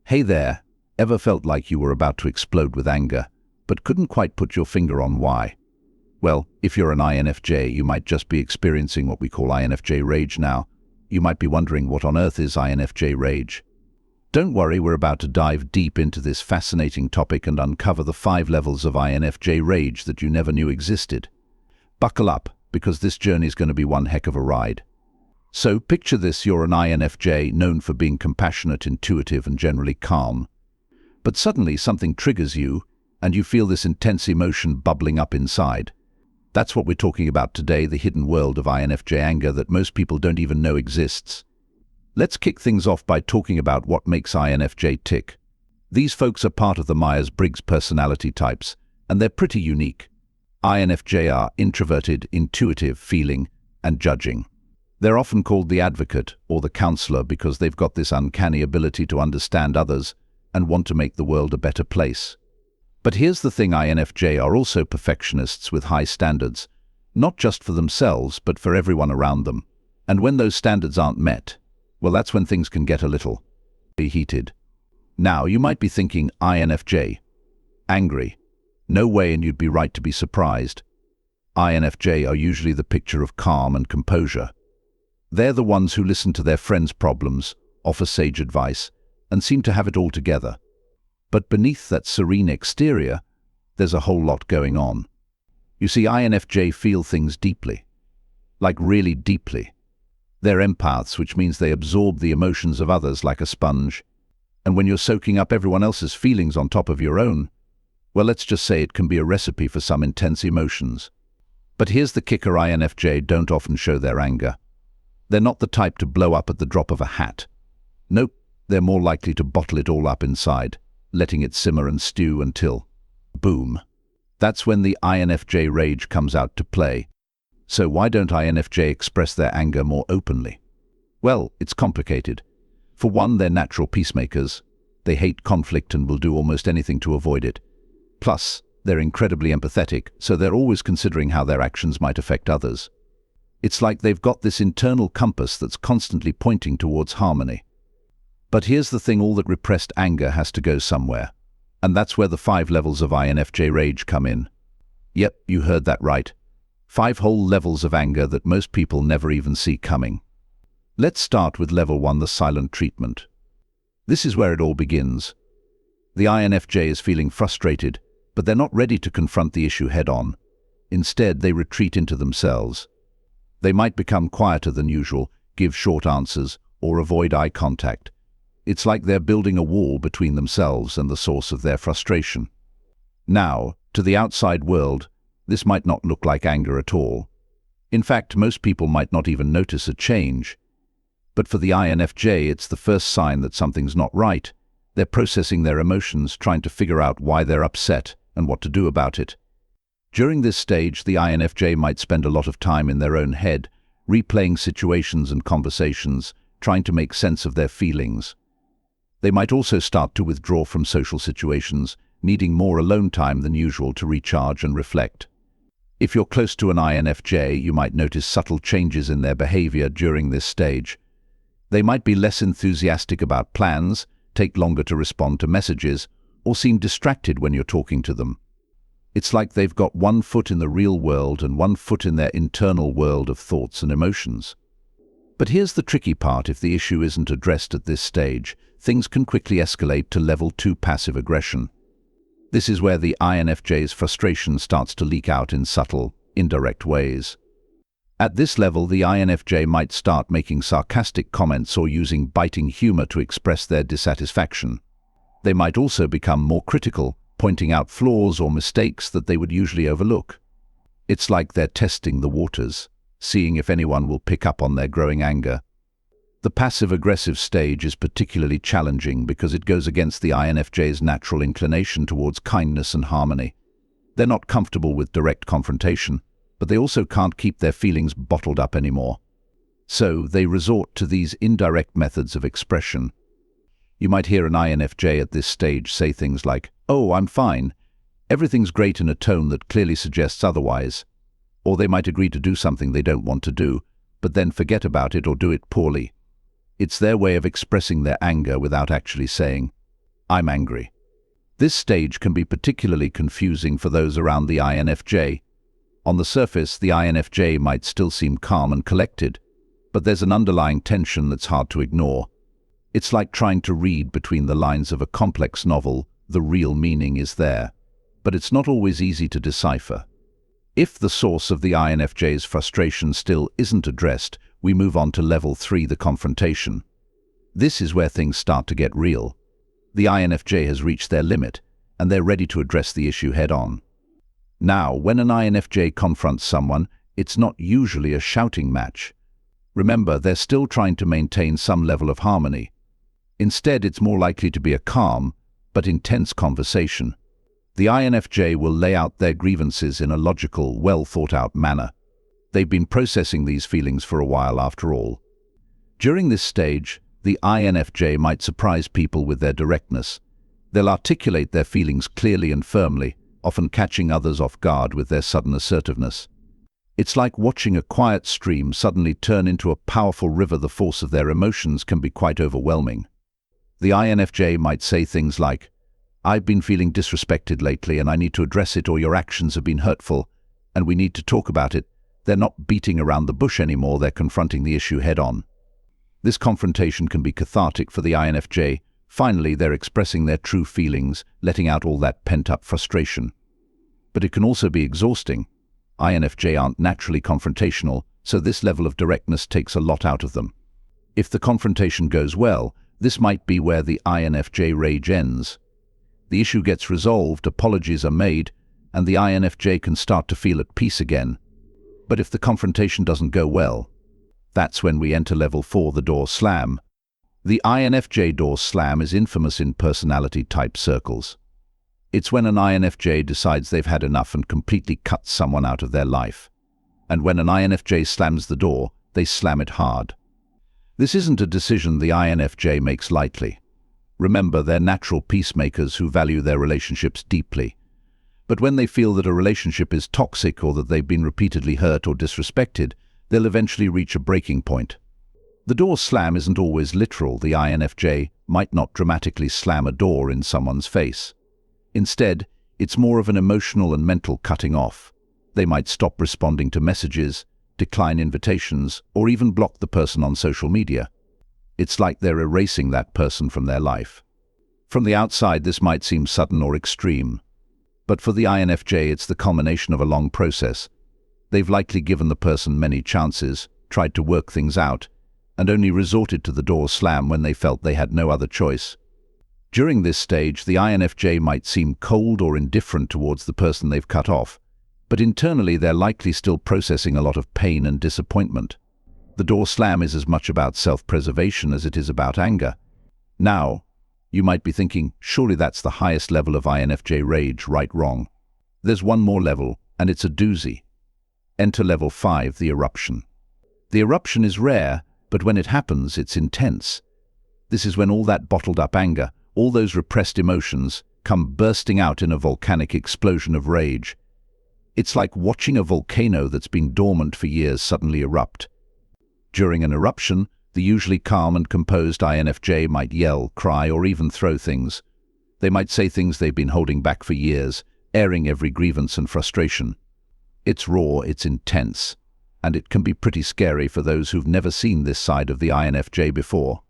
Hey there, ever felt like you were about to explode with anger, but couldn't quite put your finger on why? Well, if you're an INFJ, you might just be experiencing what we call INFJ rage now. You might be wondering what on earth is INFJ rage. Don't worry, we're about to dive deep into this fascinating topic and uncover the 5 levels of INFJ rage that you never knew existed. Buckle up, because this journey is going to be one heck of a ride. So picture this, you're an INFJ known for being compassionate, intuitive, and generally calm. But suddenly something triggers you, and you feel this intense emotion bubbling up inside. That's what we're talking about today, the hidden world of INFJ anger that most people don't even know exists. Let's kick things off by talking about what makes INFJ tick. These folks are part of the Myers-Briggs personality types, and they're pretty unique. INFJ are introverted, intuitive, feeling, and judging. They're often called the advocate or the counselor because they've got this uncanny ability to understand others and want to make the world a better place. But here's the thing, INFJ are also perfectionists with high standards, not just for themselves but for everyone around them. And when those standards aren't met, well, that's when things can get a little heated. Now, you might be thinking, INFJ, angry. No way, and you'd be right to be surprised. INFJ are usually the picture of calm and composure. They're the ones who listen to their friends' problems, offer sage advice, and seem to have it all together. But beneath that serene exterior, there's a whole lot going on. You see, INFJ feel things deeply. Like really deeply. They're empaths, which means they absorb the emotions of others like a sponge. And when you're soaking up everyone else's feelings on top of your own, well, let's just say it can be a recipe for some intense emotions. But here's the kicker, INFJ don't often show their anger. They're not the type to blow up at the drop of a hat. Nope, they're more likely to bottle it all up inside, letting it simmer and stew until, boom. That's when the INFJ rage comes out to play. So why don't INFJ express their anger more openly? Well, it's complicated. For one, they're natural peacemakers. They hate conflict and will do almost anything to avoid it. Plus, they're incredibly empathetic, so they're always considering how their actions might affect others. It's like they've got this internal compass that's constantly pointing towards harmony. But here's the thing, all that repressed anger has to go somewhere. And that's where the 5 levels of INFJ rage come in. Yep, you heard that right. 5 whole levels of anger that most people never even see coming. Let's start with level 1, the silent treatment. This is where it all begins. The INFJ is feeling frustrated, but they're not ready to confront the issue head-on. Instead, they retreat into themselves. They might become quieter than usual, give short answers, or avoid eye contact. It's like they're building a wall between themselves and the source of their frustration. Now, to the outside world, this might not look like anger at all. In fact, most people might not even notice a change. But for the INFJ, it's the first sign that something's not right. They're processing their emotions, trying to figure out why they're upset and what to do about it. During this stage, the INFJ might spend a lot of time in their own head, replaying situations and conversations, trying to make sense of their feelings. They might also start to withdraw from social situations, needing more alone time than usual to recharge and reflect. If you're close to an INFJ, you might notice subtle changes in their behavior during this stage. They might be less enthusiastic about plans, take longer to respond to messages, or seem distracted when you're talking to them. It's like they've got one foot in the real world and one foot in their internal world of thoughts and emotions. But here's the tricky part: if the issue isn't addressed at this stage, things can quickly escalate to level 2, passive aggression. This is where the INFJ's frustration starts to leak out in subtle, indirect ways. At this level, the INFJ might start making sarcastic comments or using biting humor to express their dissatisfaction. They might also become more critical, pointing out flaws or mistakes that they would usually overlook. It's like they're testing the waters, seeing if anyone will pick up on their growing anger. The passive-aggressive stage is particularly challenging because it goes against the INFJ's natural inclination towards kindness and harmony. They're not comfortable with direct confrontation, but they also can't keep their feelings bottled up anymore. So they resort to these indirect methods of expression. You might hear an INFJ at this stage say things like, "Oh, I'm fine. Everything's great," in a tone that clearly suggests otherwise. Or they might agree to do something they don't want to do, but then forget about it or do it poorly. It's their way of expressing their anger without actually saying, I'm angry. This stage can be particularly confusing for those around the INFJ. On the surface, the INFJ might still seem calm and collected, but there's an underlying tension that's hard to ignore. It's like trying to read between the lines of a complex novel. The real meaning is there, but it's not always easy to decipher. If the source of the INFJ's frustration still isn't addressed, we move on to level 3, the confrontation. This is where things start to get real. The INFJ has reached their limit, and they're ready to address the issue head-on. Now, when an INFJ confronts someone, it's not usually a shouting match. Remember, they're still trying to maintain some level of harmony. Instead, it's more likely to be a calm, but intense conversation. The INFJ will lay out their grievances in a logical, well-thought-out manner. They've been processing these feelings for a while after all. During this stage, the INFJ might surprise people with their directness. They'll articulate their feelings clearly and firmly, often catching others off guard with their sudden assertiveness. It's like watching a quiet stream suddenly turn into a powerful river. The force of their emotions can be quite overwhelming. The INFJ might say things like, "I've been feeling disrespected lately and I need to address it, or your actions have been hurtful and we need to talk about it." They're not beating around the bush anymore, they're confronting the issue head-on. This confrontation can be cathartic for the INFJ. Finally, they're expressing their true feelings, letting out all that pent-up frustration. But it can also be exhausting. INFJ aren't naturally confrontational, so this level of directness takes a lot out of them. If the confrontation goes well, this might be where the INFJ rage ends. The issue gets resolved, apologies are made, and the INFJ can start to feel at peace again. But if the confrontation doesn't go well, that's when we enter level 4, the door slam. The INFJ door slam is infamous in personality-type circles. It's when an INFJ decides they've had enough and completely cuts someone out of their life. And when an INFJ slams the door, they slam it hard. This isn't a decision the INFJ makes lightly. Remember, they're natural peacemakers who value their relationships deeply. But when they feel that a relationship is toxic or that they've been repeatedly hurt or disrespected, they'll eventually reach a breaking point. The door slam isn't always literal. The INFJ might not dramatically slam a door in someone's face. Instead, it's more of an emotional and mental cutting off. They might stop responding to messages, decline invitations, or even block the person on social media. It's like they're erasing that person from their life. From the outside, this might seem sudden or extreme. But for the INFJ, it's the culmination of a long process. They've likely given the person many chances, tried to work things out, and only resorted to the door slam when they felt they had no other choice. During this stage, the INFJ might seem cold or indifferent towards the person they've cut off, but internally they're likely still processing a lot of pain and disappointment. The door slam is as much about self-preservation as it is about anger. Now, you might be thinking, surely that's the highest level of INFJ rage, right? Wrong. There's one more level, and it's a doozy. Enter level 5, the eruption. The eruption is rare, but when it happens, it's intense. This is when all that bottled-up anger, all those repressed emotions, come bursting out in a volcanic explosion of rage. It's like watching a volcano that's been dormant for years suddenly erupt. During an eruption, the usually calm and composed INFJ might yell, cry, or even throw things. They might say things they've been holding back for years, airing every grievance and frustration. It's raw, it's intense, and it can be pretty scary for those who've never seen this side of the INFJ before.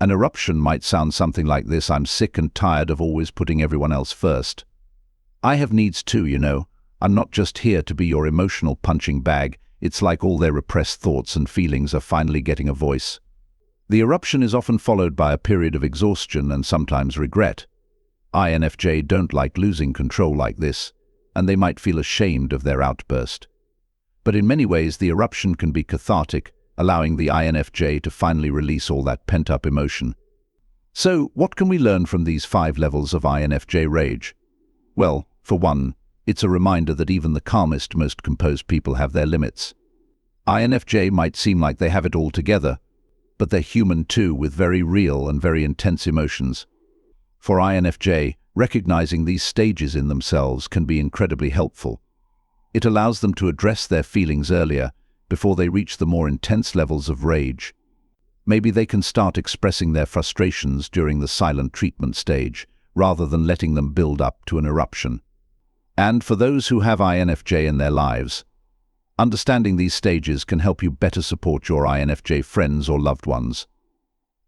An eruption might sound something like this: "I'm sick and tired of always putting everyone else first. I have needs too, you know. I'm not just here to be your emotional punching bag." It's like all their repressed thoughts and feelings are finally getting a voice. The eruption is often followed by a period of exhaustion and sometimes regret. INFJ don't like losing control like this, and they might feel ashamed of their outburst. But in many ways, the eruption can be cathartic, allowing the INFJ to finally release all that pent-up emotion. So, what can we learn from these 5 levels of INFJ rage? Well, for one, it's a reminder that even the calmest, most composed people have their limits. INFJ might seem like they have it all together, but they're human too, with very real and very intense emotions. For INFJ, recognizing these stages in themselves can be incredibly helpful. It allows them to address their feelings earlier, before they reach the more intense levels of rage. Maybe they can start expressing their frustrations during the silent treatment stage, rather than letting them build up to an eruption. And for those who have INFJ in their lives, understanding these stages can help you better support your INFJ friends or loved ones.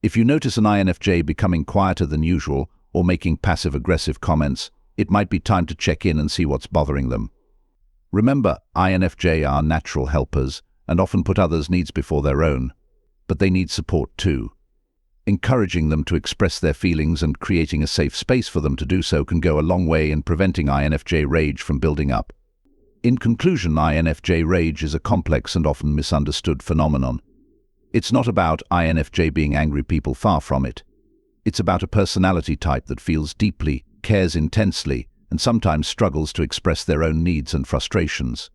If you notice an INFJ becoming quieter than usual or making passive-aggressive comments, it might be time to check in and see what's bothering them. Remember, INFJ are natural helpers and often put others' needs before their own, but they need support too. Encouraging them to express their feelings and creating a safe space for them to do so can go a long way in preventing INFJ rage from building up. In conclusion, INFJ rage is a complex and often misunderstood phenomenon. It's not about INFJ being angry people, far from it. It's about a personality type that feels deeply, cares intensely, and sometimes struggles to express their own needs and frustrations.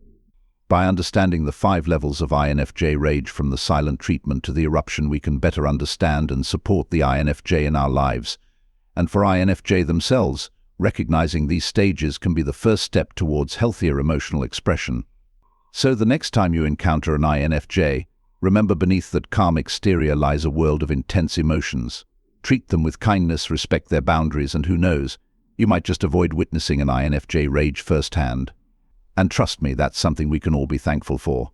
By understanding the 5 levels of INFJ rage from the silent treatment to the eruption, we can better understand and support the INFJ in our lives. And for INFJ themselves, recognizing these stages can be the first step towards healthier emotional expression. So the next time you encounter an INFJ, remember beneath that calm exterior lies a world of intense emotions. Treat them with kindness, respect their boundaries, and who knows, you might just avoid witnessing an INFJ rage firsthand. And trust me, that's something we can all be thankful for.